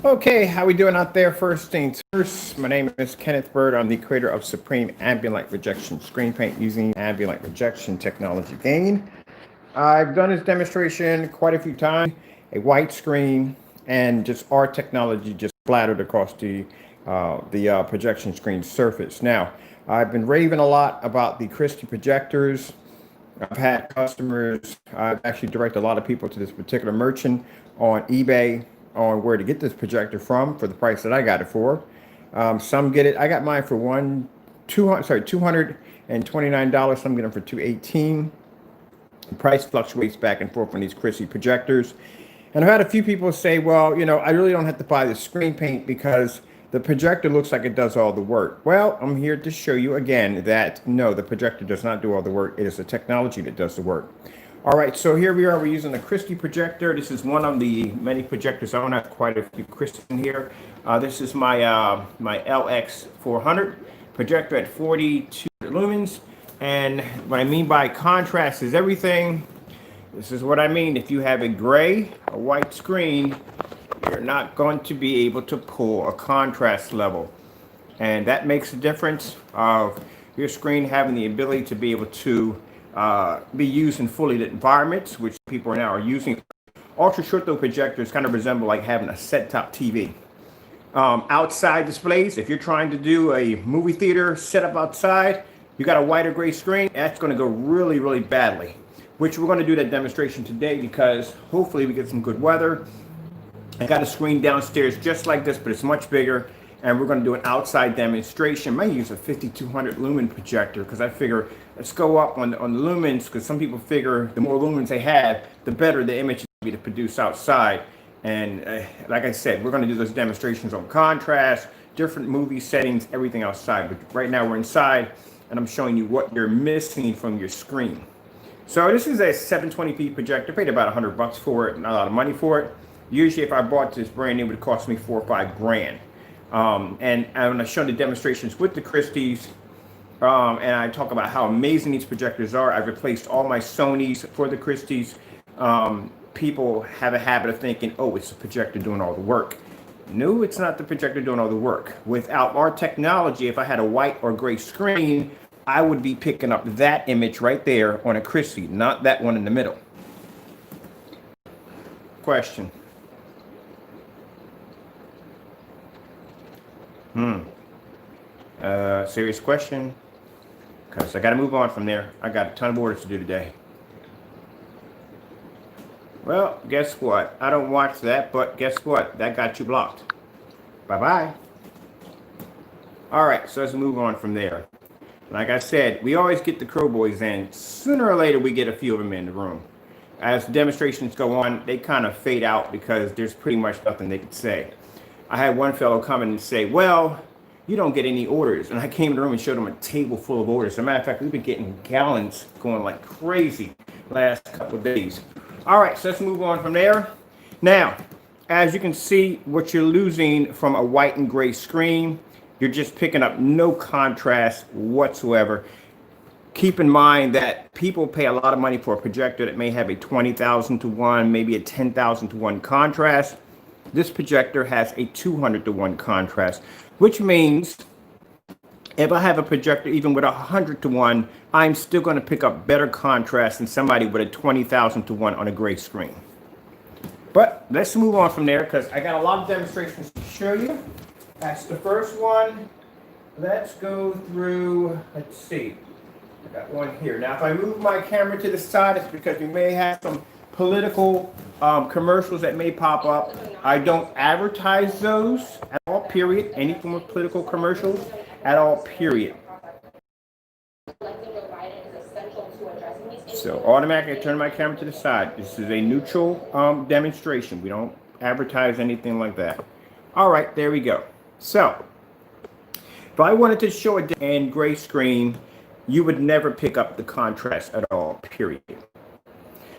Okay, how we doing out there? First things first, my name is Kenneth Bird. I'm the creator of Supreme Ambient Light Rejection Screen Paint using ambient light rejection technology gain. I've done this demonstration quite a few times, a white screen and just our technology just splattered across the projection screen surface. Now, I've been raving a lot about the Christie projectors. I've had customers, I've actually directed a lot of people to this particular merchant on eBay on where to get this projector from for the price that I got it for. Some get it, I got mine for $229. Some get them for $218. The price fluctuates back and forth on these Christie projectors. And I've had a few people say, well, I really don't have to buy the screen paint because the projector looks like it does all the work. Well, I'm here to show you again that no, the projector does not do all the work. It is the technology that does the work. All right, so here we are. We're using the Christie projector. This is one of the many projectors. I own have quite a few Christie in here. This is my my LX400 projector at 42 lumens. And what I mean by contrast is everything. This is what I mean. If you have a gray or white screen, you're not going to be able to pull a contrast level. And that makes a difference of your screen having the ability to be able to be used in fully lit environments, which people now are using. Ultra short throw projectors kind of resemble like having a set-top TV. Outside displays, if you're trying to do a movie theater setup outside, you got a white or gray screen, that's going to go really, really badly. Which we're going to do that demonstration today because hopefully we get some good weather. I got a screen downstairs just like this, but it's much bigger. And we're going to do an outside demonstration. I might use a 5200 lumen projector because I figure let's go up on the lumens because some people figure the more lumens they have, the better the image is going to be to produce outside. And like I said, we're going to do those demonstrations on contrast, different movie settings, everything outside. But right now we're inside and I'm showing you what you're missing from your screen. So this is a 720p projector. Paid about $100 for it, not a lot of money for it. Usually if I bought this brand new, it would cost me $4 or $5 grand. And when I show the demonstrations with the Christies, and I talk about how amazing these projectors are, I've replaced all my Sonys for the Christies. People have a habit of thinking, oh, it's the projector doing all the work. No, it's not the projector doing all the work. Without our technology, if I had a white or gray screen, I would be picking up that image right there on a Christie, not that one in the middle. Question. Serious question? Because I got to move on from there. I got a ton of orders to do today. Well, guess what? I don't watch that, but guess what? That got you blocked. Bye-bye. All right, so let's move on from there. Like I said, we always get the Crow Boys in. Sooner or later, we get a few of them in the room. As demonstrations go on, they kind of fade out because there's pretty much nothing they can say. I had one fellow come in and say, well, you don't get any orders. And I came in the room and showed him a table full of orders. As a matter of fact, we've been getting gallons going like crazy the last couple of days. All right, so let's move on from there. Now, as you can see, what you're losing from a white and gray screen, you're just picking up no contrast whatsoever. Keep in mind that people pay a lot of money for a projector that may have a 20,000 to 1, maybe a 10,000 to 1 contrast. This projector has a 200 to 1 contrast, which means if I have a projector even with 100 to 1, I'm still going to pick up better contrast than somebody with a 20,000 to 1 on a gray screen. But let's move on from there because I got a lot of demonstrations to show you. That's the first one. Let's go through, let's see. I got one here. Now, if I move my camera to the side, it's because we may have some political commercials that may pop up. I don't advertise those at all, period. Any form of political commercials at all, period. So automatically I turn my camera to the side. This is a neutral demonstration. We don't advertise anything like that. All right, there we go. So if I wanted to show a and gray screen, you would never pick up the contrast at all, period.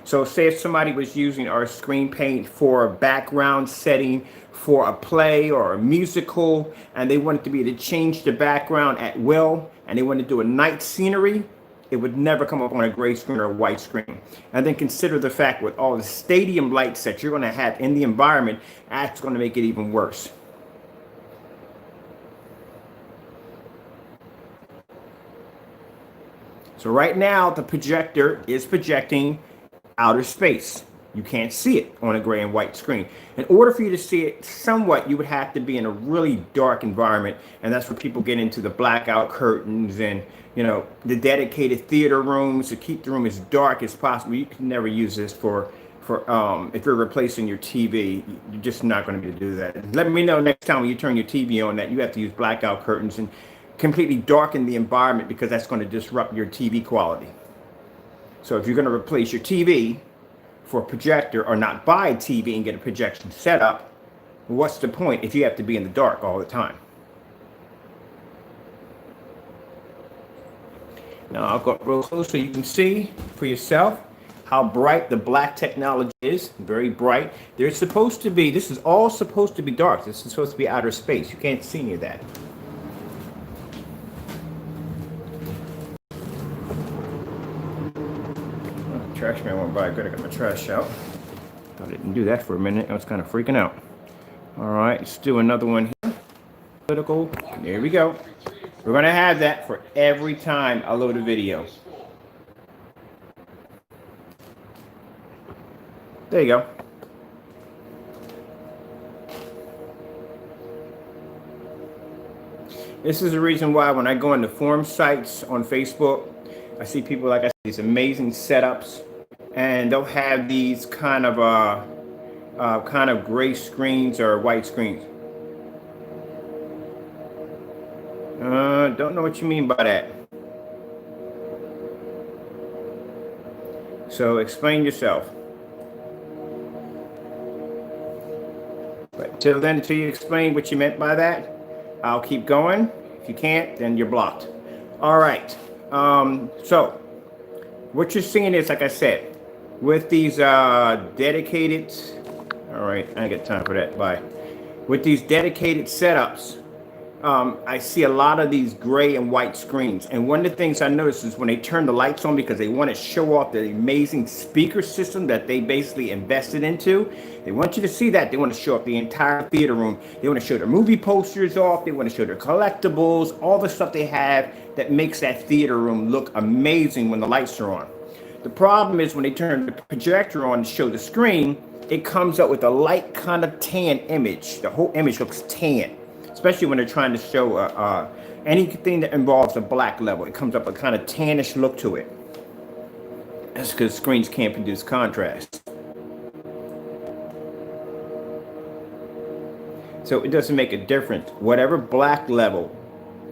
So say if somebody was using our screen paint for a background setting for a play or a musical, and they wanted to be able to change the background at will, and they wanted to do a night scenery, it would never come up on a gray screen or a white screen. And then consider the fact with all the stadium lights that you're going to have in the environment, that's going to make it even worse. So right now, the projector is projecting outer space. You can't see it on a gray and white screen. In order for you to see it somewhat, you would have to be in a really dark environment. And that's where people get into the blackout curtains and, you know, the dedicated theater rooms to keep the room as dark as possible. You can never use this for if you're replacing your TV, you're just not going to be able to do that. Let me know next time when you turn your TV on that you have to use blackout curtains and completely darken the environment, because that's going to disrupt your TV quality. So if you're going to replace your TV for a projector, or not buy a TV and get a projection set up, what's the point if you have to be in the dark all the time? Now I'll go real close so you can see for yourself how bright the black technology is. Very bright. There's supposed to be, this is all supposed to be dark. This is supposed to be outer space. You can't see any of that. Trash man went by. Good, I got my trash out. I didn't do that for a minute. I was kind of freaking out. All right, let's do another one here. Political. There we go. We're going to have that for every time I load a video. There you go. This is the reason why when I go into forum sites on Facebook, I see people, like I said, these amazing setups. And they'll have these kind of gray screens or white screens. Don't know what you mean by that. So explain yourself. But till then, until you explain what you meant by that, I'll keep going. If you can't, then you're blocked. All right. So what you're seeing is, like I said, with these dedicated, all right, I ain't got time for that, bye. With these dedicated setups, I see a lot of these gray and white screens. And one of the things I noticed is when they turn the lights on, because they want to show off the amazing speaker system that they basically invested into, they want you to see that. They want to show off the entire theater room. They want to show their movie posters off. They want to show their collectibles, all the stuff they have that makes that theater room look amazing when the lights are on. The problem is when they turn the projector on to show the screen, it comes up with a light kind of tan image. The whole image looks tan, especially when they're trying to show anything that involves a black level. It comes up a kind of tannish look to it. That's because screens can't produce contrast. So it doesn't make a difference. Whatever black level,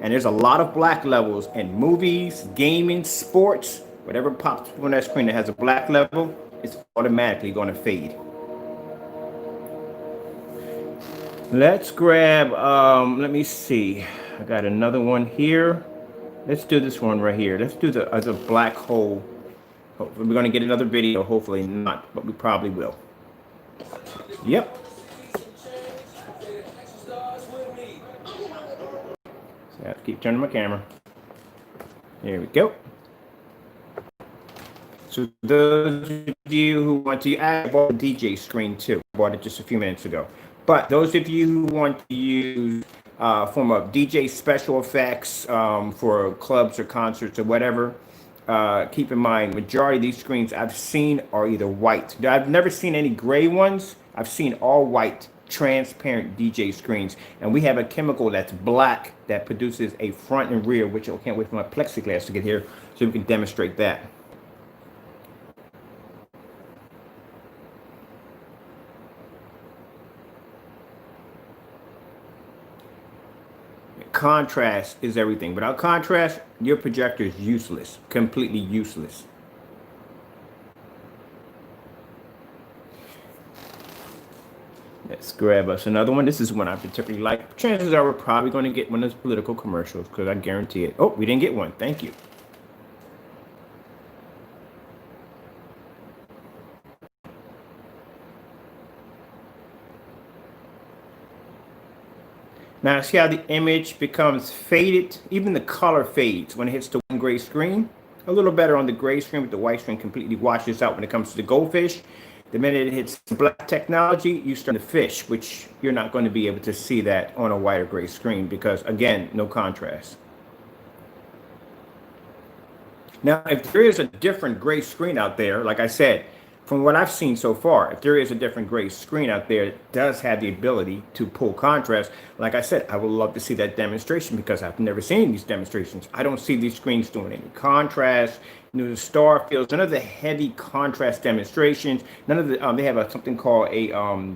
and there's a lot of black levels in movies, gaming, sports, whatever pops on that screen that has a black level, it's automatically going to fade. Let's grab, let me see. I got another one here. Let's do this one right here. Let's do the other black hole. Hopefully we're going to get another video. Hopefully not, but we probably will. Yep. So I have to keep turning my camera. There we go. So those of you who want to, I bought a DJ screen too. I bought it just a few minutes ago. But those of you who want to use form of DJ special effects for clubs or concerts or whatever, keep in mind, majority of these screens I've seen are either white. I've never seen any gray ones. I've seen all white, transparent DJ screens. And we have a chemical that's black that produces a front and rear, which I can't wait for my plexiglass to get here so we can demonstrate that. Contrast is everything. Without contrast, your projector is useless, completely useless. Let's grab us another one. This is one I particularly like. Chances are we're probably going to get one of those political commercials because I guarantee it. Oh, we didn't get one. Thank you. Now, see how the image becomes faded? Even the color fades when it hits the one gray screen. A little better on the gray screen, but the white screen completely washes out when it comes to the goldfish. The minute it hits black technology, you start to fish, which you're not going to be able to see that on a white or gray screen because, again, no contrast. Now, if there is a different gray screen out there, like I said, from what I've seen so far, if there is a different gray screen out there, it does have the ability to pull contrast. Like I said, I would love to see that demonstration because I've never seen these demonstrations. I don't see these screens doing any contrast, the star fields, none of the heavy contrast demonstrations, none of the, they have something called a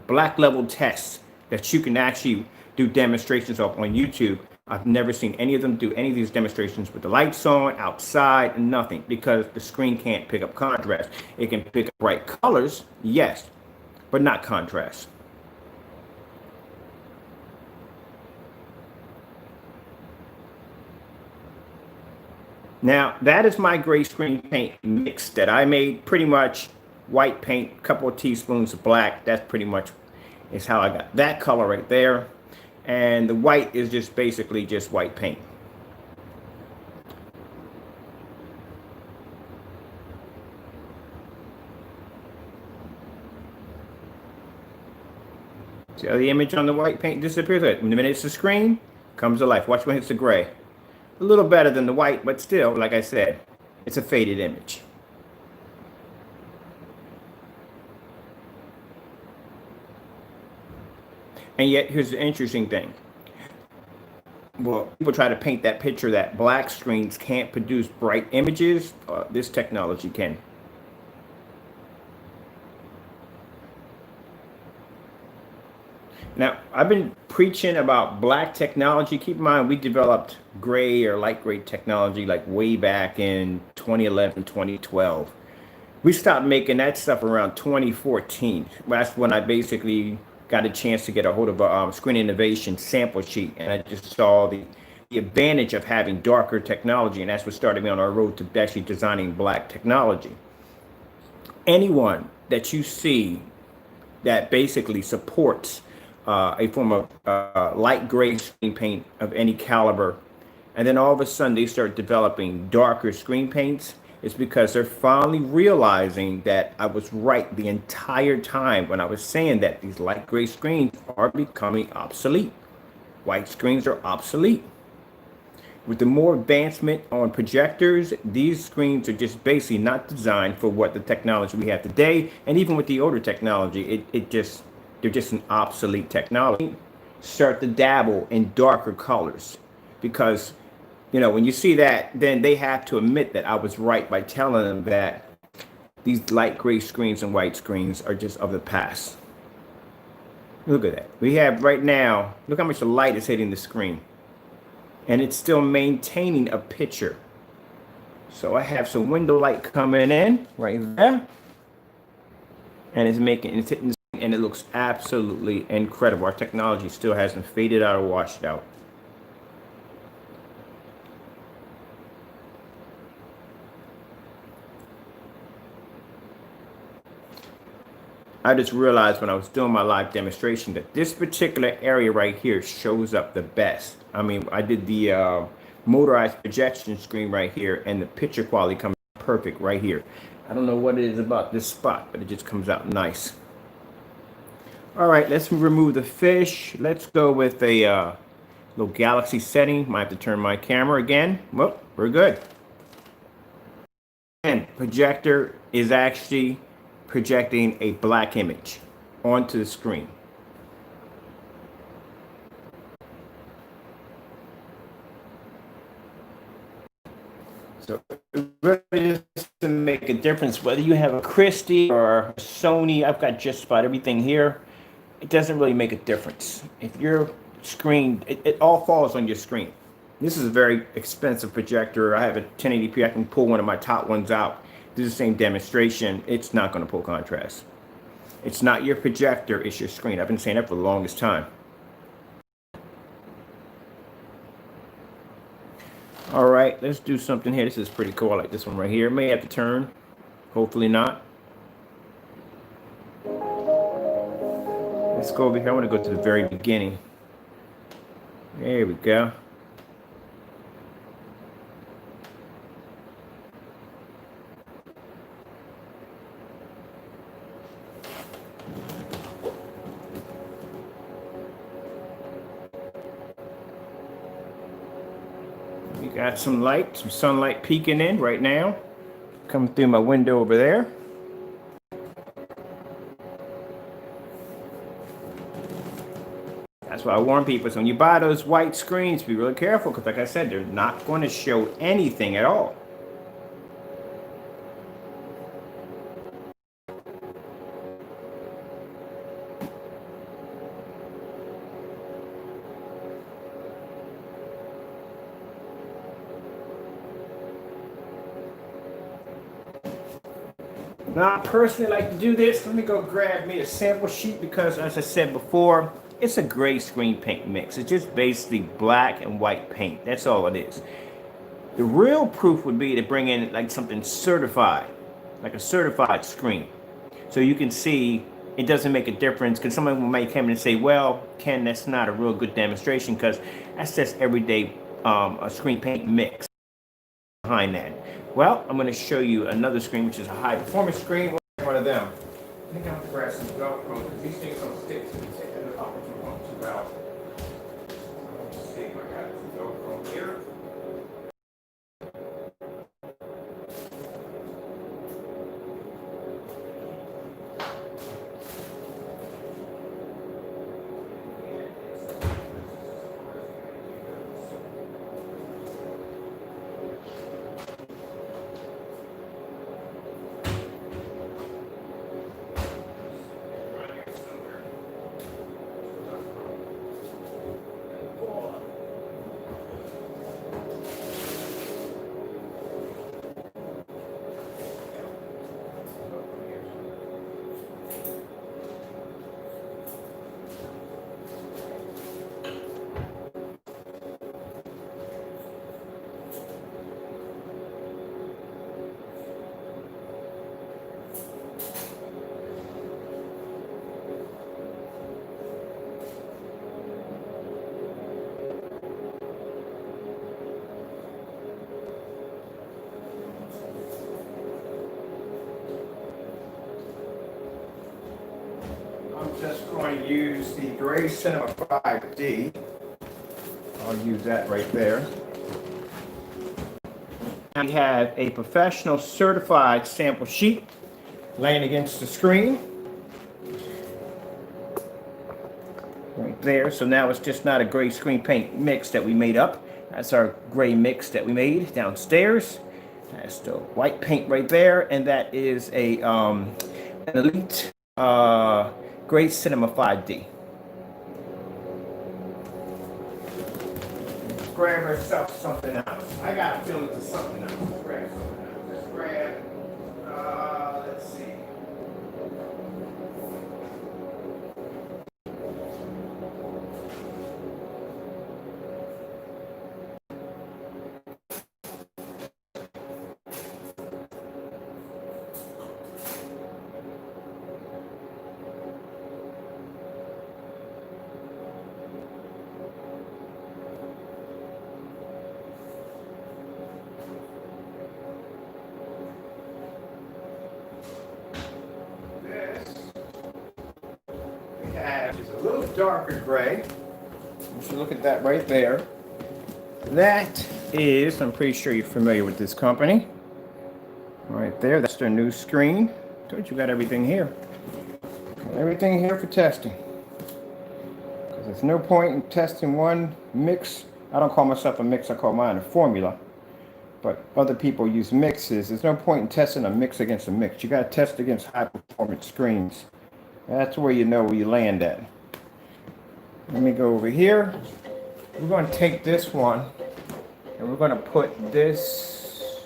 black level test that you can actually do demonstrations of on YouTube. I've never seen any of them do any of these demonstrations with the lights on, outside, nothing, because the screen can't pick up contrast. It can pick up bright colors, yes, but not contrast. Now, that is my gray screen paint mix that I made. Pretty much white paint, a couple of teaspoons of black. That's pretty much is how I got that color right there. And the white is just basically just white paint. See how the image on the white paint disappears? When the minute it's the screen, comes to life. Watch when it hits the gray. A little better than the white, but still, like I said, it's a faded image. And yet, here's the interesting thing. Well, people try to paint that picture that black screens can't produce bright images. This technology can. Now, I've been preaching about black technology. Keep in mind, we developed gray or light gray technology like way back in 2011, 2012. We stopped making that stuff around 2014. That's when I basically got a chance to get a hold of a Screen Innovation sample sheet, and I just saw the advantage of having darker technology, and that's what started me on our road to actually designing black technology. Anyone that you see that basically supports a form of light gray screen paint of any caliber, and then all of a sudden they start developing darker screen paints, it's because they're finally realizing that I was right the entire time when I was saying that these light gray screens are becoming obsolete. White screens are obsolete. With the more advancement on projectors, these screens are just basically not designed for what the technology we have today. And even with the older technology, they're just an obsolete technology. Start to dabble in darker colors because, you know, when you see that, then they have to admit that I was right by telling them that these light gray screens and white screens are just of the past. Look at that. We have right now, look how much the light is hitting the screen. And it's still maintaining a picture. So I have some window light coming in right there. And it's hitting, and it looks absolutely incredible. Our technology still hasn't faded out or washed out. I just realized when I was doing my live demonstration that this particular area right here shows up the best. I mean, I did the motorized projection screen right here, and the picture quality comes perfect right here. I don't know what it is about this spot, but it just comes out nice. All right, let's remove the fish. Let's go with a little galaxy setting. Might have to turn my camera again. Well, we're good. And projector is actually projecting a black image onto the screen. So it really doesn't make a difference whether you have a Christie or a Sony. I've got just about everything here. It doesn't really make a difference. If your screen, it all falls on your screen. This is a very expensive projector. I have a 1080p. I can pull one of my top ones out. Do the same demonstration. It's not going to pull contrast. It's not your projector, it's your screen. I've been saying that for the longest time. All right, let's do something here. This is pretty cool. I like this one right here. May have to turn. Hopefully not. Let's go over here. I want to go to the very beginning. There we go. Got some light, some sunlight peeking in right now. Coming through my window over there. That's why I warn people. So when you buy those white screens, be really careful because, like I said, they're not going to show anything at all. Now, I personally like to do this. Let me go grab me a sample sheet because, as I said before, it's a gray screen paint mix. It's just basically black and white paint. That's all it is. The real proof would be to bring in like something certified, like a certified screen. So you can see it doesn't make a difference because someone might come in and say, well, Ken, that's not a real good demonstration because that's just everyday a screen paint mix behind that. Well, I'm going to show you another screen, which is a high performance screen. One of them. I think I'm going to grab some Velcro because these things don't stick to me. Take that off if you want to out. Let's see if I got some Velcro here. I'm just going to use the Gray Cinema 5D. I'll use that right there. We have a professional certified sample sheet laying against the screen. Right there. So now it's just not a gray screen paint mix that we made up. That's our gray mix that we made downstairs. That's the white paint right there. And that is a an Elite Gray Cinema 5D. Let's grab ourselves something else. I got a feeling it's something else. Let's grab something else. Let's grab, let's see. Is a little darker gray. You should look at that right there. That is, I'm pretty sure you're familiar with this company. Right there, that's their new screen. Told you got everything here. Got everything here for testing. Because there's no point in testing one mix. I don't call myself a mix, I call mine a formula. But other people use mixes. There's no point in testing a mix against a mix. You got to test against high performance screens. That's where you know where you land at. Let me go over here. We're going to take this one and we're going to put this.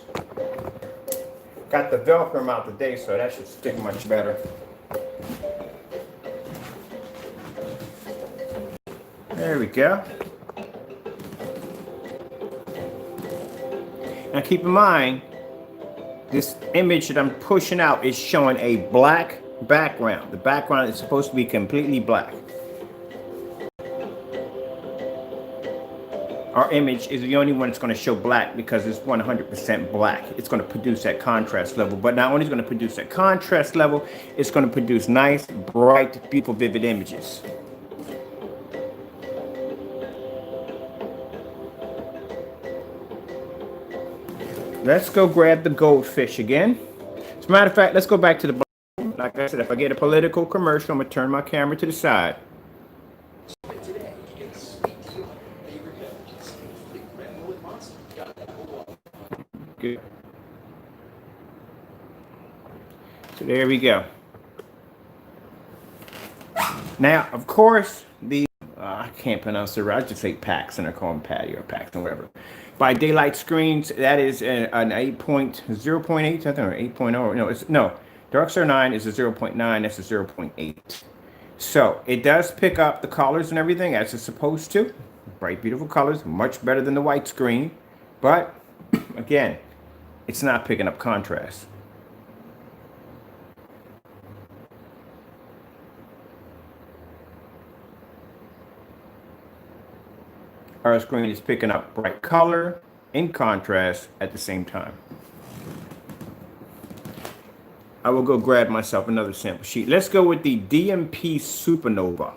Got the Velcro out today, so that should stick much better. There we go. Now keep in mind, this image that I'm pushing out is showing a black background. The background is supposed to be completely black. Our image is the only one that's going to show black because it's 100% black. It's going to produce that contrast level. But not only is it going to produce that contrast level, it's going to produce nice, bright, beautiful, vivid images. Let's go grab the goldfish again. As a matter of fact, let's go back to the, like I said, if I get a political commercial, I'm gonna turn my camera to the side. Good. So there we go. Now, of course, the I can't pronounce the I just say packs, and I call them patio packs and whatever. By daylight screens, that is an 8.0.8, I think, or 8.0. No, it's no. Dark Star 9 is a 0.9. That's a 0.8. So it does pick up the colors and everything as it's supposed to. Bright, beautiful colors, much better than the white screen. But again, it's not picking up contrast. Our screen is picking up bright color and contrast at the same time. I will go grab myself another sample sheet. Let's go with the DMP Supernova.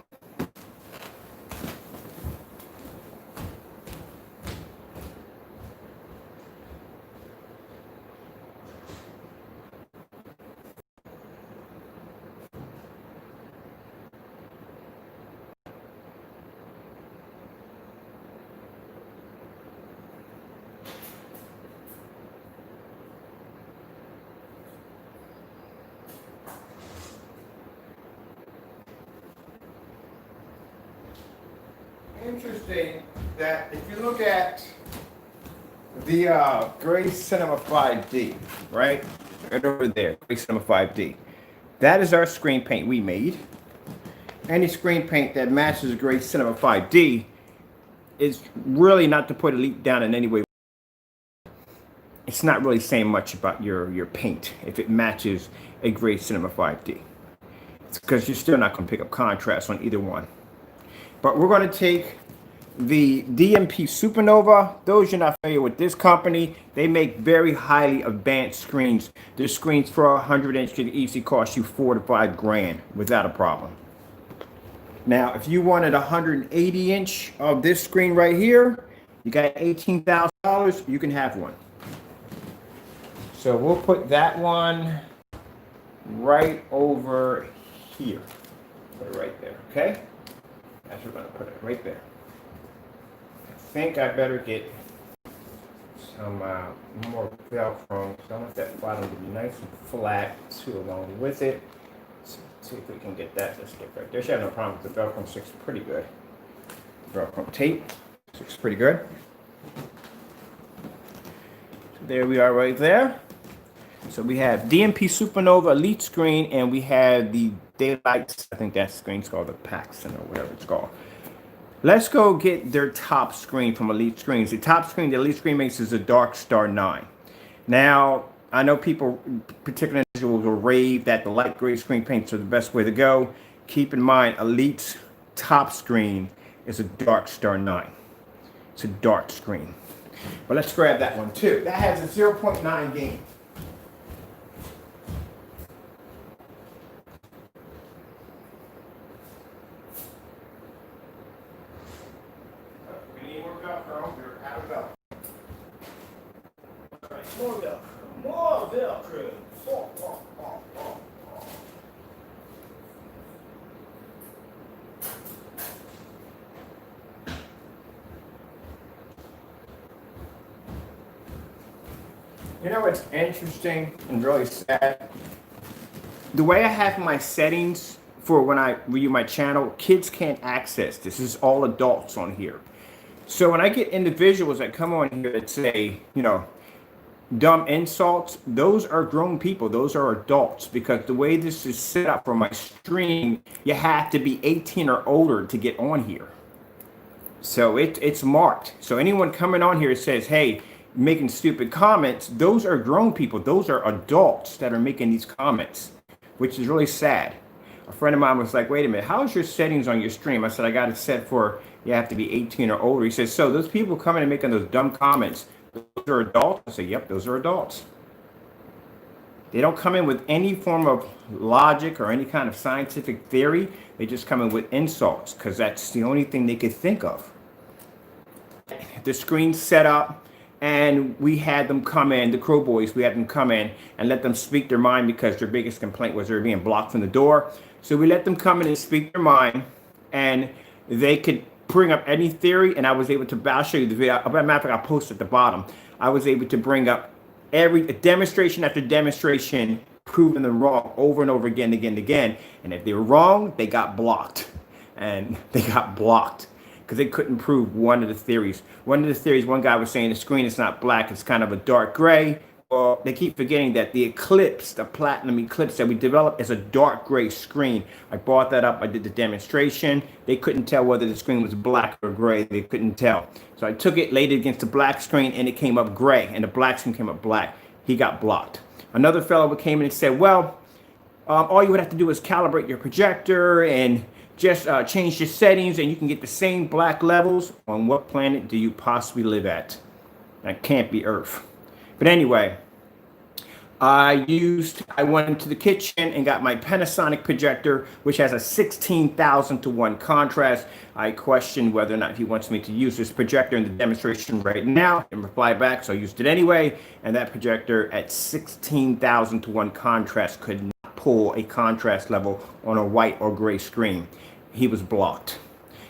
Interesting that if you look at the Gray Cinema 5D, right over there, Gray Cinema 5D, that is our screen paint we made. Any screen paint that matches Gray Cinema 5D is really not to put Elite down in any way. It's not really saying much about your paint if it matches a Gray Cinema 5D. It's because you're still not going to pick up contrast on either one. But we're going to take the DMP Supernova. Those you're not familiar with this company, they make very highly advanced screens. Their screens for 100-inch could easily cost you $4 to $5 grand without a problem. Now, if you wanted 180-inch of this screen right here, you got $18,000, you can have one. So we'll put that one right over here. Put it right there, okay? That's where we're going to put it, right there. I think I better get some more Velcro, because I want that bottom to be nice and flat too along with it. So see if we can get that to stick right there. Should have no problem with the Velcro, sticks pretty good. Velcro tape sticks pretty good. So there we are right there. So we have DMP Supernova Elite screen, and we have the Daylight, I think that screen's called the Paxton or whatever it's called. Let's go get their top screen from Elite Screens. The top screen the Elite Screen makes is a Dark Star 9. Now, I know people, particularly individuals, will rave that the light gray screen paints are the best way to go. Keep in mind, Elite's top screen is a Dark Star 9. It's a dark screen. But let's grab that one too. That has a 0.9 gain. More Velcro. More Velcro. Oh, oh, oh, oh, oh. You know what's interesting and really sad? The way I have my settings for when I review my channel, kids can't access this. This is all adults on here. So when I get individuals that come on here that say, you know, dumb insults, those are grown people, those are adults, because the way this is set up for my stream, you have to be 18 or older to get on here. So it's marked. So anyone coming on here says, hey, making stupid comments, those are grown people, those are adults that are making these comments, which is really sad. A friend of mine was like, wait a minute, how's your settings on your stream? I said, I got it set for you have to be 18 or older. He says, so those people coming and making those dumb comments, those are adults? I say, yep, those are adults. They don't come in with any form of logic or any kind of scientific theory. They just come in with insults because that's the only thing they could think of. The screen's set up. And we had them come in, the Crow Boys, we had them come in and let them speak their mind because their biggest complaint was they were being blocked from the door. So we let them come in and speak their mind, and they could bring up any theory, and I was able to, I'll show you the video. As a matter of fact, I'll post at the bottom. I was able to bring up every demonstration after demonstration, proving them wrong over and over again, And if they were wrong, they got blocked. And they got blocked because they couldn't prove one of the theories. One of the theories, one guy was saying the screen is not black, it's kind of a dark gray. Well, they keep forgetting that the Eclipse, the Platinum Eclipse that we developed, is a dark gray screen. I brought that up. I did the demonstration. They couldn't tell whether the screen was black or gray. They couldn't tell. So I took it, laid it against the black screen, and it came up gray, and the black screen came up black. He got blocked. Another fellow came in and said, well, all you would have to do is calibrate your projector and just change your settings, and you can get the same black levels. On what planet do you possibly live at? That can't be Earth. But anyway, I went into the kitchen and got my Panasonic projector, which has a 16,000 to 1 contrast. I questioned whether or not he wants me to use this projector in the demonstration right now, and reply back, so I used it anyway. And that projector at 16,000 to 1 contrast could not pull a contrast level on a white or gray screen. He was blocked.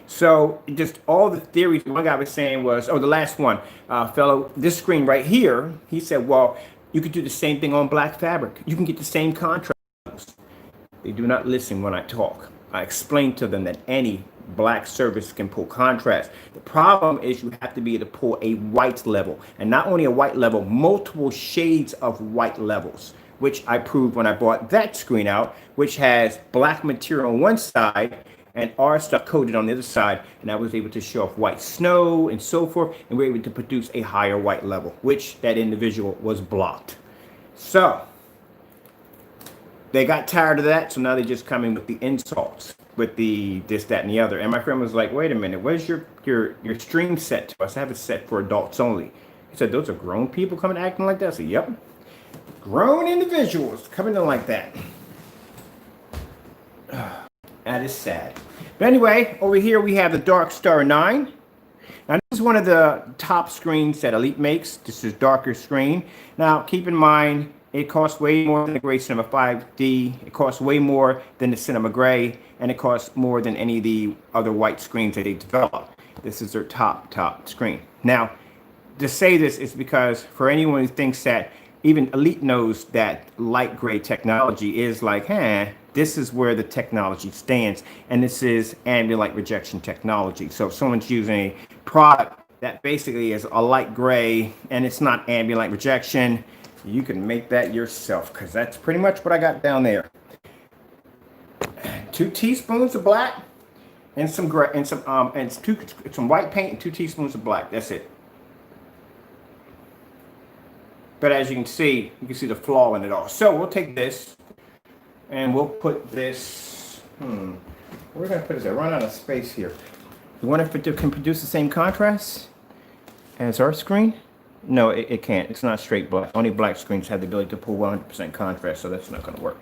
So just all the theories one guy was saying was, the last one, fellow, this screen right here, he said, well, you could do the same thing on black fabric. You can get the same contrast. They do not listen when I talk. I explain to them that any black surface can pull contrast. The problem is you have to be able to pull a white level, and not only a white level, multiple shades of white levels, which I proved when I brought that screen out, which has black material on one side and our stuff coated on the other side, and I was able to show off white snow and so forth, and we were able to produce a higher white level, which that individual was blocked. So they got tired of that, so now they just come in with the insults, with the this, that, and the other. And my friend was like, wait a minute, where's your stream set to us? I have it set for adults only. He said, those are grown people coming acting like that? I said, yep. Grown individuals coming in like that. That is sad. But anyway, over here we have the Dark Star 9. Now this is one of the top screens that Elite makes. This is darker screen. Now keep in mind, it costs way more than the Gray Cinema 5D. It costs way more than the Cinema Gray, and it costs more than any of the other white screens that they develop. This is their top screen. Now, to say this is because for anyone who thinks that even Elite knows that light gray technology is like, this is where the technology stands, and this is ambient light rejection technology. So if someone's using a product that basically is a light gray and it's not ambient light rejection, you can make that yourself, because that's pretty much what I got down there. 2 teaspoons of black and some gray and some white paint and 2 teaspoons of black. That's it. But as you can see the flaw in it all. So we'll take this and we'll put this, we're gonna put this, I run out of space here. You wonder if it can produce the same contrast as our screen? No, it can't. It's not straight black. Only black screens have the ability to pull 100% contrast, so that's not gonna work.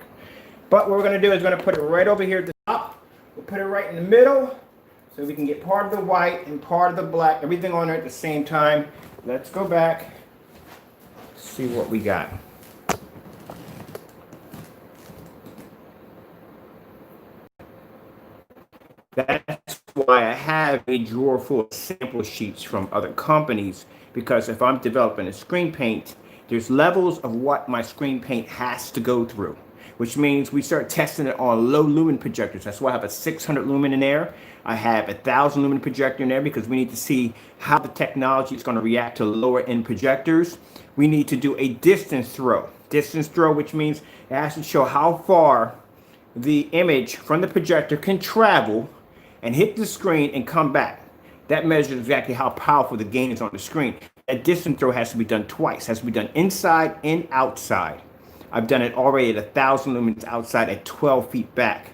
But what we're gonna do is we're gonna put it right over here at the top. We'll put it right in the middle so we can get part of the white and part of the black, everything on there at the same time. Let's go back, see what we got. That's why I have a drawer full of sample sheets from other companies, because if I'm developing a screen paint, there's levels of what my screen paint has to go through, which means we start testing it on low lumen projectors. That's why I have a 600 lumen in there. I have a 1,000 lumen projector in there because we need to see how the technology is going to react to lower end projectors. We need to do a distance throw. Distance throw, which means it has to show how far the image from the projector can travel and hit the screen and come back. That measures exactly how powerful the gain is on the screen. That distance throw has to be done twice. It has to be done inside and outside. I've done it already at 1,000 lumens outside at 12 feet back.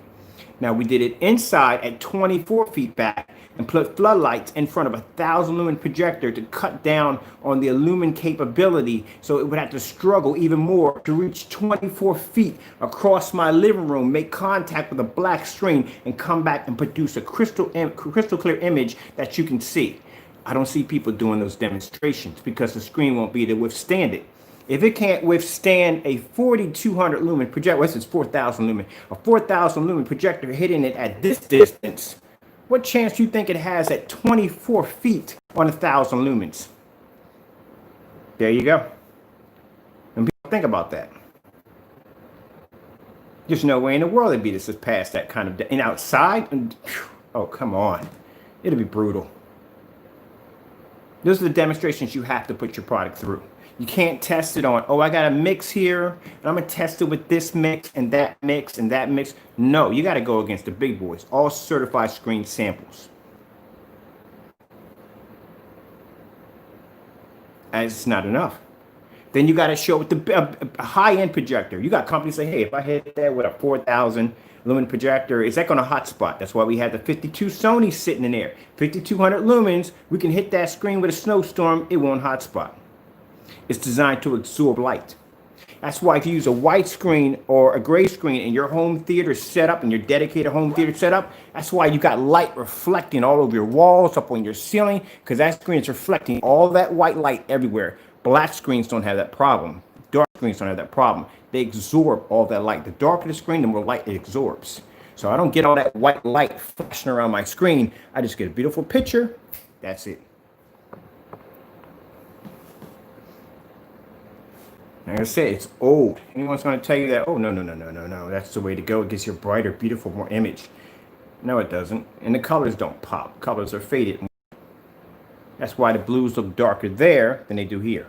Now we did it inside at 24 feet back and put floodlights in front of a 1,000 lumen projector to cut down on the lumen capability, so it would have to struggle even more to reach 24 feet across my living room, make contact with a black screen, and come back and produce a crystal clear image that you can see. I don't see people doing those demonstrations because the screen won't be able to withstand it. If it can't withstand a 4,200 lumen projector, what's this 4,000 lumen, a 4,000 lumen projector hitting it at this distance, what chance do you think it has at 24 feet on 1,000 lumens? There you go. And people think about that. There's no way in the world it'd be this is past that kind of, and outside, and, oh, come on. It'll be brutal. Those are the demonstrations you have to put your product through. You can't test it on, oh, I got a mix here, and I'm going to test it with this mix and that mix and that mix. No, you got to go against the big boys, all certified screen samples. And it's not enough. Then you got to show with a high-end projector. You got companies say, hey, if I hit that with a 4,000 lumen projector, is that going to hotspot? That's why we had the 52 Sony sitting in there. 5,200 lumens, we can hit that screen with a snowstorm, it won't hotspot. It's designed to absorb light. That's why if you use a white screen or a gray screen in your home theater setup, and your dedicated home theater setup, that's why you got light reflecting all over your walls, up on your ceiling, because that screen is reflecting all that white light everywhere. Black screens don't have that problem. Dark screens don't have that problem. They absorb all that light. The darker the screen, the more light it absorbs. So I don't get all that white light flashing around my screen. I just get a beautiful picture. That's it. Like I said, it's old. Anyone's going to tell you that, oh, no, that's the way to go. It gives you a brighter, beautiful, more image. No, it doesn't. And the colors don't pop. Colors are faded. That's why the blues look darker there than they do here.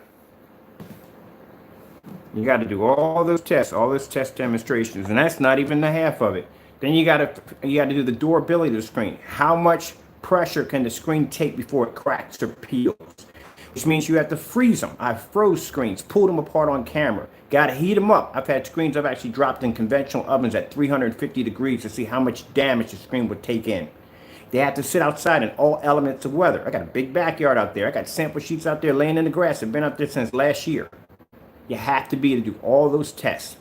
You got to do all those tests, all those test demonstrations, and that's not even the half of it. Then you got to do the durability of the screen. How much pressure can the screen take before it cracks or peels? Which means you have to freeze them. I froze screens, pulled them apart on camera. Got to heat them up. I've had screens I've actually dropped in conventional ovens at 350 degrees to see how much damage the screen would take in. They have to sit outside in all elements of weather. I got a big backyard out there. I got sample sheets out there laying in the grass. I've been out there since last year. You have to be able to do all those tests.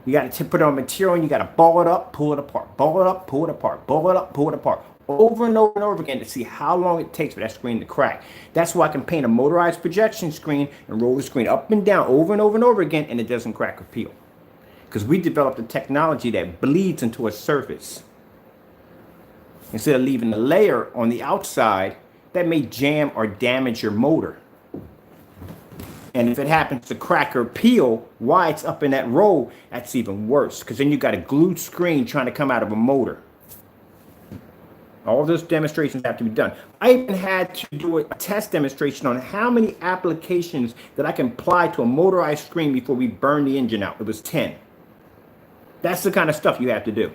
You got to put it on material and you got to ball it up, pull it apart, ball it up, pull it apart, ball it up, pull it apart, over and over and over again to see how long it takes for that screen to crack. That's why I can paint a motorized projection screen and roll the screen up and down over and over and over again, and it doesn't crack or peel. Because we developed a technology that bleeds into a surface. Instead of leaving a layer on the outside that may jam or damage your motor. And if it happens to crack or peel while it's up in that roll, that's even worse. Because then you got a glued screen trying to come out of a motor. All those demonstrations have to be done. I even had to do a test demonstration on how many applications that I can apply to a motorized screen before we burn the engine out. It was 10. That's the kind of stuff you have to do.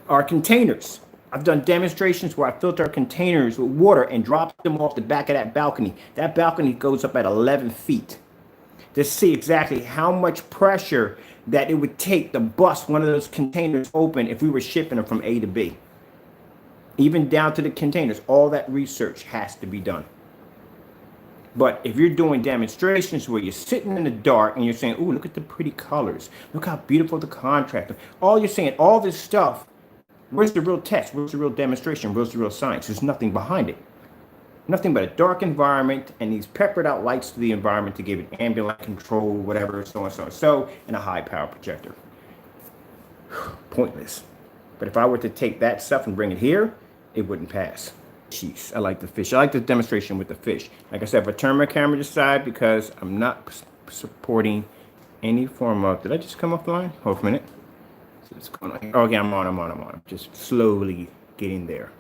Our containers. I've done demonstrations where I filter containers with water and drop them off the back of that balcony. That balcony goes up at 11 feet. To see exactly how much pressure that it would take to bust one of those containers open if we were shipping them from A to B. Even down to the containers, all that research has to be done. But if you're doing demonstrations where you're sitting in the dark and you're saying, ooh, look at the pretty colors. Look how beautiful the contrast. All you're saying, all this stuff, where's the real test? Where's the real demonstration? Where's the real science? There's nothing behind it. Nothing but a dark environment and these peppered out lights to the environment to give it ambient control, whatever, so and so and so, and a high power projector. Pointless. But if I were to take that stuff and bring it here, it wouldn't pass. Jeez, I like the fish. I like the demonstration with the fish. Like I said, if I turn my camera to the side because I'm not supporting any form of, did I just come off the line? Hold on a minute. So what's going on here? Oh, yeah, I'm on. Just slowly getting there.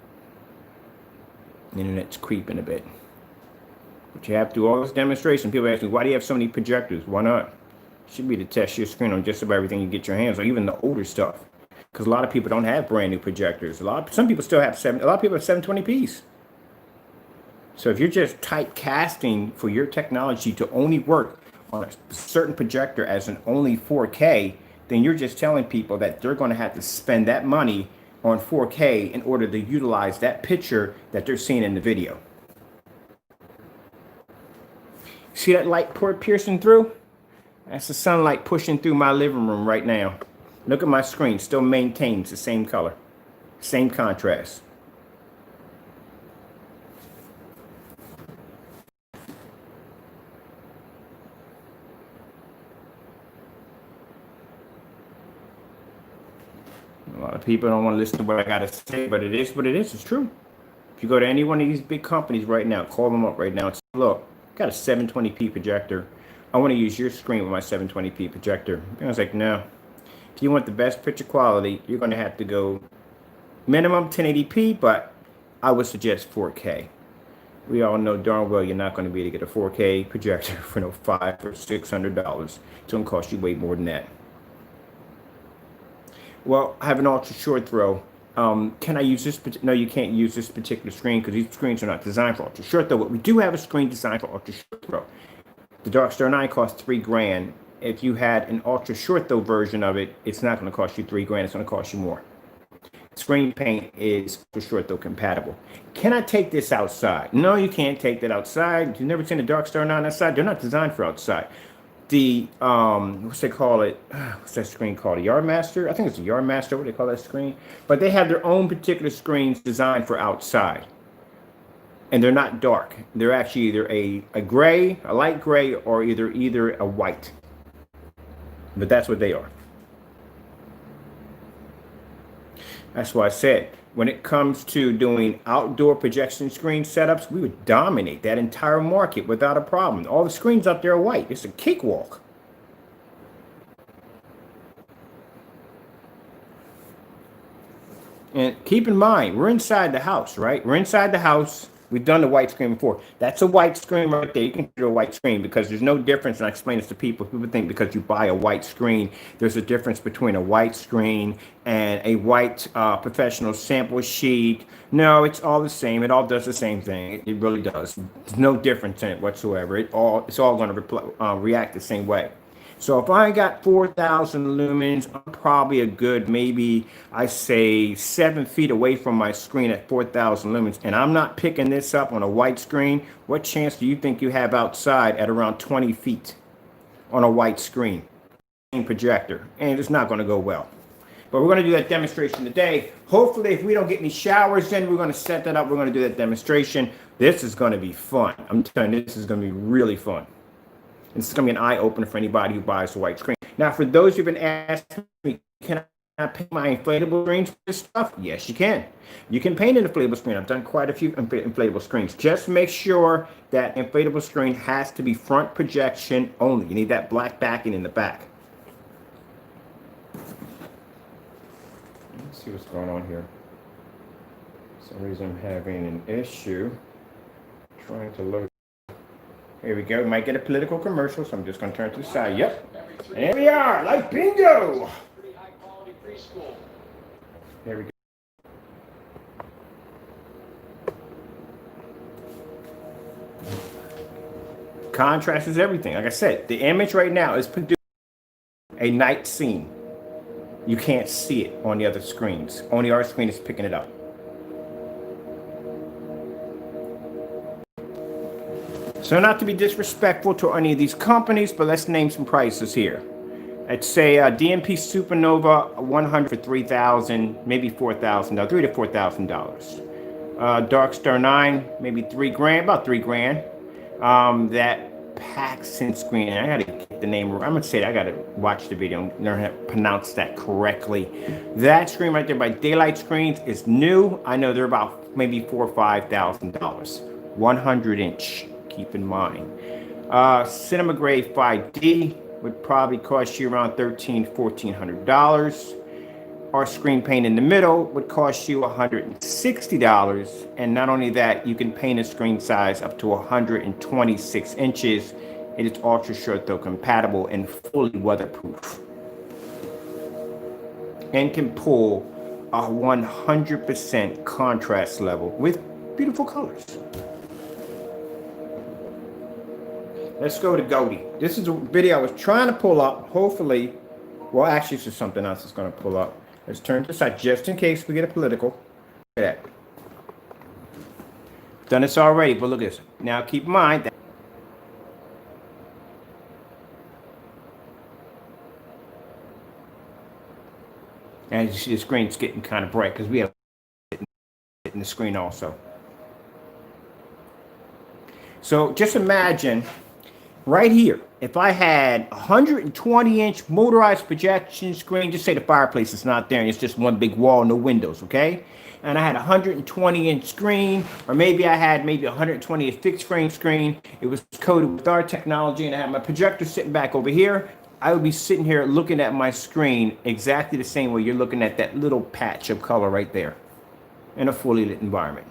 The internet's creeping a bit. But you have to do all this demonstration. People ask me, why do you have so many projectors? Why not? It should be to test your screen on just about everything you get your hands on, even the older stuff. Because a lot of people don't have brand new projectors. Some people still have a lot of people have 720p's. So if you're just type casting for your technology to only work on a certain projector as an only 4K, then you're just telling people that they're going to have to spend that money on 4K in order to utilize that picture that they're seeing in the video. See that light piercing through? That's the sunlight pushing through my living room right now. Look at my screen, still maintains the same color, same contrast. People don't want to listen to what I got to say, but it is what it is. It's true. If you go to any one of these big companies right now, call them up right now and say, look, I got a 720p projector. I want to use your screen with my 720p projector. And I was like, no. If you want the best picture quality, you're going to have to go minimum 1080p, but I would suggest 4K. We all know darn well you're not going to be able to get a 4K projector for no $500 or $600. It's going to cost you way more than that. Well, I have an ultra short throw. Can I use this? No, you can't use this particular screen because these screens are not designed for ultra short throw. But we do have a screen designed for ultra short throw. The Darkstar 9 costs $3,000. If you had an ultra short throw version of it, it's not going to cost you $3,000. It's going to cost you more. Screen paint is ultra short throw compatible. Can I take this outside? No, you can't take that outside. You've never seen a Darkstar 9 outside. They're not designed for outside. The what's they call it? What's that screen called? A Yardmaster? I think it's a Yardmaster. What do they call that screen? But they have their own particular screens designed for outside, and they're not dark. They're actually either a gray, a light gray, or either a white. But that's what they are. That's why I said, when it comes to doing outdoor projection screen setups, we would dominate that entire market without a problem. All the screens up there are white. It's a cakewalk. And keep in mind, we're inside the house, right? We're inside the house. We've done the white screen before. That's a white screen right there. You can consider a white screen because there's no difference. And I explain this to people. People think because you buy a white screen, there's a difference between a white screen and a white professional sample sheet. No, it's all the same. It all does the same thing. It really does. There's no difference in it whatsoever. It's all going to react the same way. So if I got 4,000 lumens, I'm probably a good, maybe I say 7 feet away from my screen at 4,000 lumens. And I'm not picking this up on a white screen. What chance do you think you have outside at around 20 feet on a white screen projector? And it's not going to go well. But we're going to do that demonstration today. Hopefully, if we don't get any showers in, we're going to set that up. We're going to do that demonstration. This is going to be fun. I'm telling you, this is going to be really fun. This is going to be an eye-opener for anybody who buys a white screen. Now, for those who've been asking me, can I paint my inflatable screens with this stuff? Yes, you can. You can paint an inflatable screen. I've done quite a few inflatable screens. Just make sure that inflatable screen has to be front projection only. You need that black backing in the back. Let's see what's going on here. For some reason, I'm having an issue trying to load. Here we go. We might get a political commercial, so I'm just going to turn to the side. Yep. And here we are, like bingo. There we go. Contrast is everything. Like I said, the image right now is producing a night scene. You can't see it on the other screens. Only our screen is picking it up. So not to be disrespectful to any of these companies, but let's name some prices here. I'd say DMP Supernova 100 for $3,000, maybe $4,000, $3,000 to $4,000. Darkstar 9, maybe $3,000, about $3,000. That Paxson screen, I gotta get the name. I'm gonna say that. I gotta watch the video and learn how to pronounce that correctly. That screen right there by Daylight Screens is new. I know they're about maybe $4,000 or $5,000. 100-inch. Keep in mind. Cinema grade 5D would probably cost you around $1,300, $1,400. Our screen paint in the middle would cost you $160. And not only that, you can paint a screen size up to 126 inches. It is ultra short throw compatible and fully weatherproof. And can pull a 100% contrast level with beautiful colors. Let's go to Goldie. This is a video I was trying to pull up. Hopefully, well, actually, it's just something else that's going to pull up. Let's turn to the side just in case we get a political. Look at that. Done this already, but look at this. Now, keep in mind that. And you see the screen's getting kind of bright because we have it in the screen also. So just imagine. Right here, if I had a 120-inch motorized projection screen, just say the fireplace is not there and it's just one big wall, no windows, okay? And I had a 120-inch screen, or maybe I had maybe 120 fixed frame screen. It was coated with our technology, and I had my projector sitting back over here. I would be sitting here looking at my screen exactly the same way you're looking at that little patch of color right there in a fully lit environment.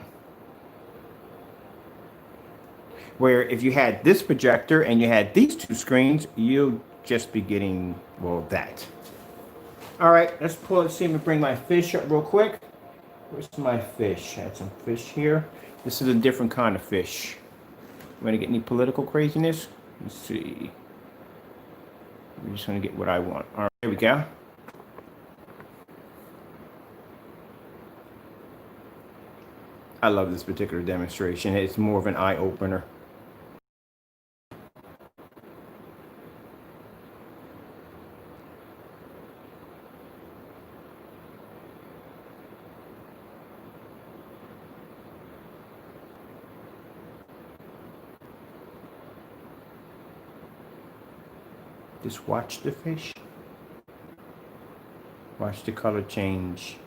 Where if you had this projector and you had these two screens, you'll just be getting, well, that. All right, let's pull it, see if we bring my fish up real quick. Where's my fish? I had some fish here. This is a different kind of fish. You want to get any political craziness? Let's see. We're just going to get what I want. All right, here we go. I love this particular demonstration. It's more of an eye-opener. Just watch the fish. Watch the color change.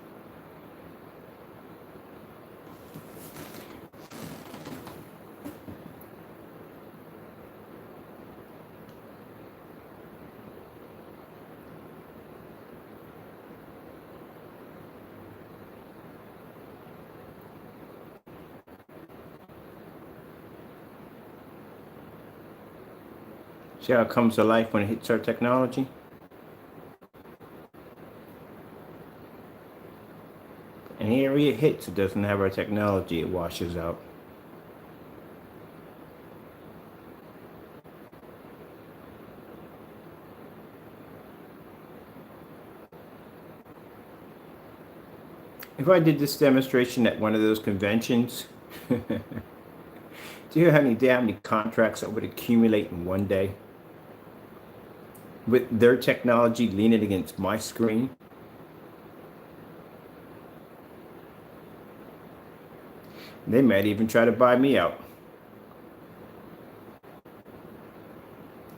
See how it comes to life when it hits our technology? And here it hits, it doesn't have our technology, it washes out. If I did this demonstration at one of those conventions, do you have any idea how many contracts that would accumulate in one day? With their technology leaning against my screen. They might even try to buy me out.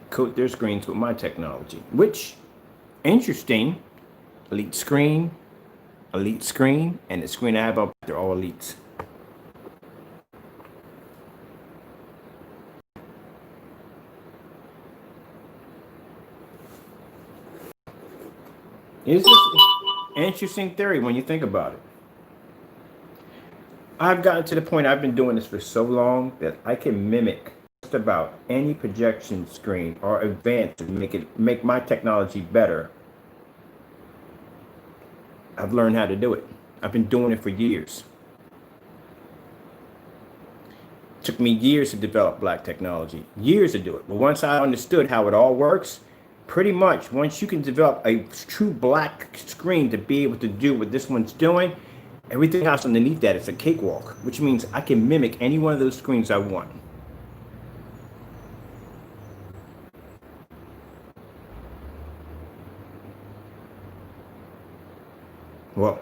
Coat their screens with my technology, which, interesting, elite screen, and the screen I have up, they're all elites. It's just an interesting theory when you think about it. I've gotten to the point, I've been doing this for so long that I can mimic just about any projection screen or advance to make my technology better. I've learned how to do it. I've been doing it for years. It took me years to develop black technology, years to do it. But once I understood how it all works, pretty much once you can develop a true black screen to be able to do what this one's doing, everything else underneath that is a cakewalk, which means I can mimic any one of those screens I want. Well,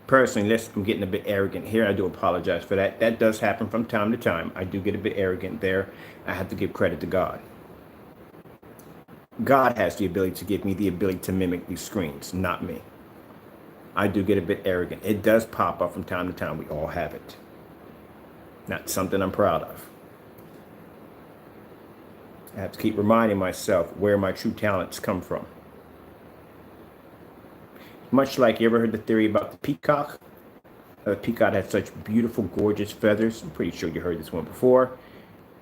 personally, I'm getting a bit arrogant here. I do apologize for that. That does happen from time to time. I do get a bit arrogant there. I have to give credit to God. God has the ability to give me the ability to mimic these screens, not me. I do get a bit arrogant. It does pop up from time to time. We all have it. Not something I'm proud of. I have to keep reminding myself where my true talents come from. Much like, you ever heard the theory about the peacock? The peacock has such beautiful, gorgeous feathers. I'm pretty sure you heard this one before.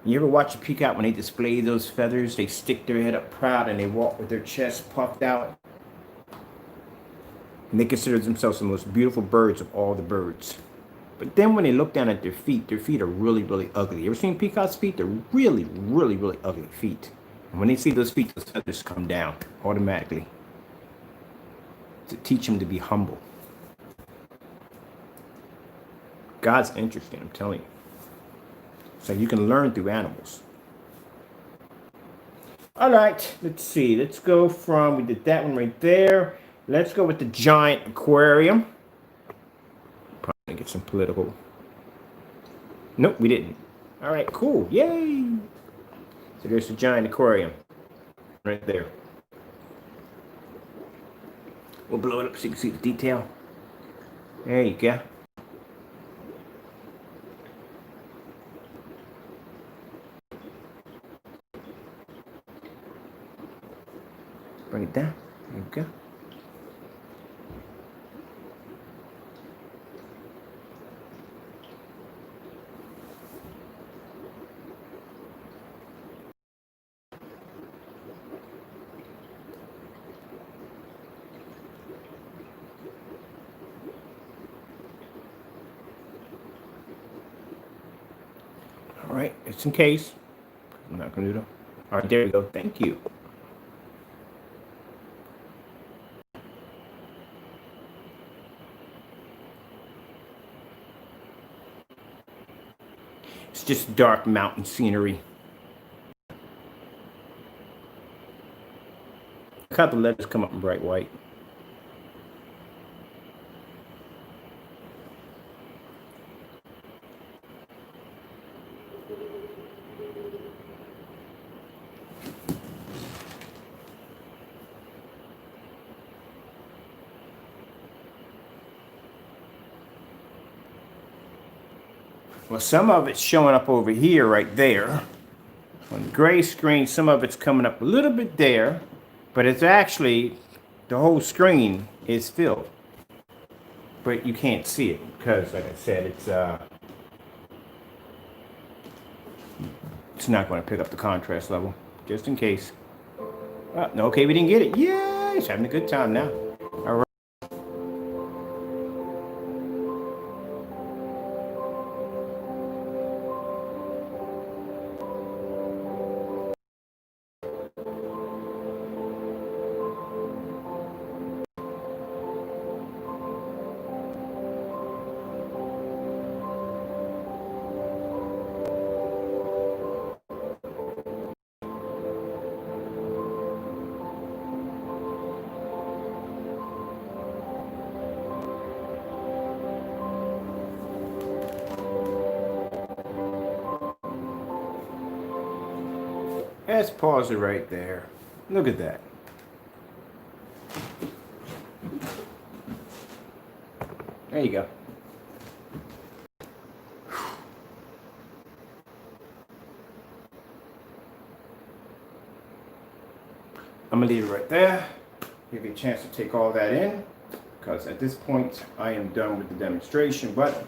You ever watch a peacock when they display those feathers? They stick their head up proud and they walk with their chest puffed out. And they consider themselves the most beautiful birds of all the birds. But then when they look down at their feet are really, really ugly. You ever seen peacock's feet? They're really, really, really ugly feet. And when they see those feet, those feathers come down automatically to teach them to be humble. God's interesting, I'm telling you. So you can learn through animals. All right, let's see. Let's go from, we did that one right there. Let's go with the giant aquarium. Probably get some political. Nope, we didn't. All right, cool. Yay. So there's the giant aquarium. right there. We'll blow it up so you can see the detail. There you go. Bring it down. There you go. All right, it's in case. I'm not going to do that. All right, there we go. Thank you. It's just dark mountain scenery. Look how the letters come up in bright white. Well, some of it's showing up over here, right there. On the gray screen, some of it's coming up a little bit there, but it's actually, the whole screen is filled. But you can't see it because, like I said, it's not going to pick up the contrast level, just in case. No, okay, we didn't get it. Yeah, he's having a good time now. All right. Let's pause it right there. Look at that. There you go. I'm gonna leave it right there. Give you a chance to take all that in, because at this point I am done with the demonstration. But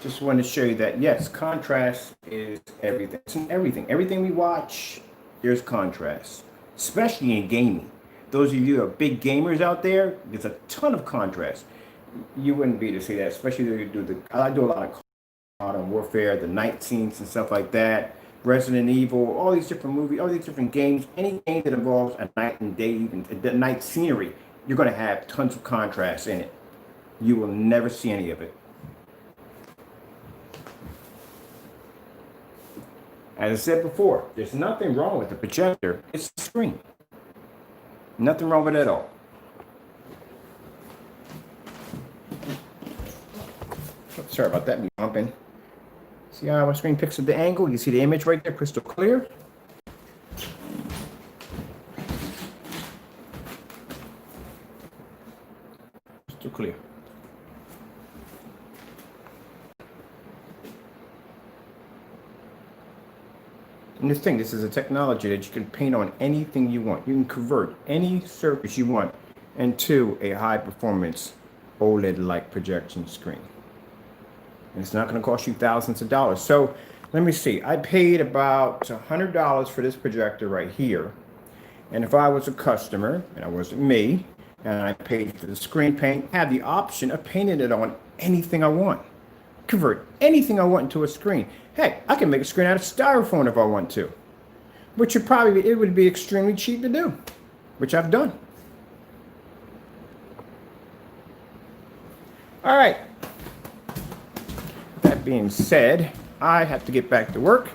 just wanted to show you that yes, contrast is everything. It's in everything. Everything we watch, there's contrast, especially in gaming. Those of you who are big gamers out there, there's a ton of contrast. You wouldn't be to see that, especially if you do I do a lot of Modern Warfare, the night scenes and stuff like that. Resident Evil, all these different movies, all these different games. Any game that involves a night and day, even the night scenery, you're going to have tons of contrast in it. You will never see any of it. As I said before, there's nothing wrong with the projector. It's the screen. Nothing wrong with it at all. Sorry about that, me bumping. See how my screen picks up the angle? You see the image right there, crystal clear. Crystal clear. And this thing, this is a technology that you can paint on anything you want. You can convert any surface you want into a high performance OLED-like projection screen. And it's not going to cost you thousands of dollars. So let me see. I paid about $100 for this projector right here. And if I was a customer, and I wasn't me, and I paid for the screen paint, I have the option of painting it on anything I want. Convert anything I want into a screen. Heck, I can make a screen out of styrofoam if I want to. Which it would be extremely cheap to do. Which I've done. All right. That being said, I have to get back to work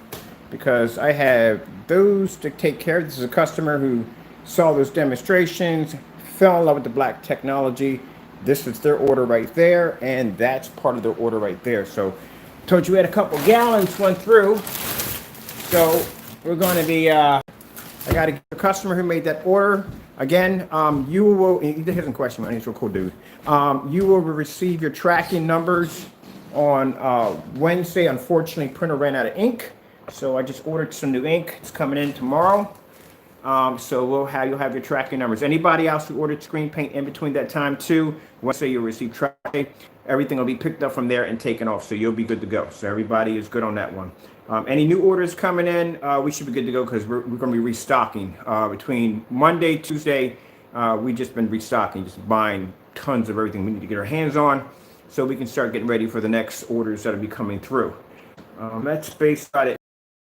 because I have those to take care of. This is a customer who saw those demonstrations, fell in love with the black technology. This is their order right there, and that's part of their order right there. So, told you we had a couple gallons went through. So, we're going to be I got a customer who made that order. Again, you will, he doesn't question me, he's a cool dude. You will receive your tracking numbers on Wednesday. Unfortunately, printer ran out of ink, so I just ordered some new ink. It's coming in tomorrow. So you'll have your tracking numbers. Anybody else who ordered screen paint in between that time too, Wednesday you'll receive tracking. Everything will be picked up from there and taken off, so you'll be good to go. So everybody is good on that one. Any new orders coming in, we should be good to go because we're going to be restocking. Between Monday, Tuesday, we just been restocking, just buying tons of everything we need to get our hands on so we can start getting ready for the next orders that'll be coming through. That's basically it.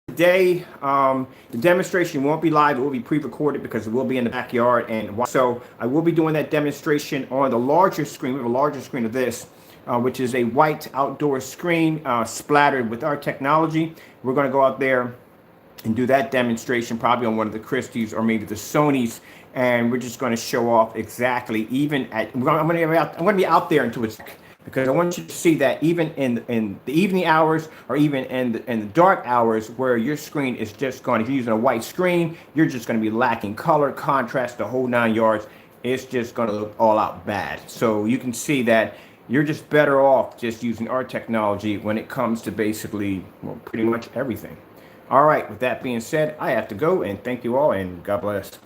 Today, the demonstration won't be live. It will be pre-recorded because it will be in the backyard. And so I will be doing that demonstration on the larger screen. We have a larger screen of this, which is a white outdoor screen splattered with our technology. We're going to go out there and do that demonstration probably on one of the Christie's or maybe the Sony's. And we're just going to show off exactly I'm going to be out there until it's because I want you to see that even in the evening hours or even in the dark hours where your screen is just going, if you're using a white screen, you're just going to be lacking color, contrast, the whole 9 yards. It's just going to look all out bad. So you can see that you're just better off just using our technology when it comes to basically, well, pretty much everything. All right, with that being said, I have to go and thank you all and God bless.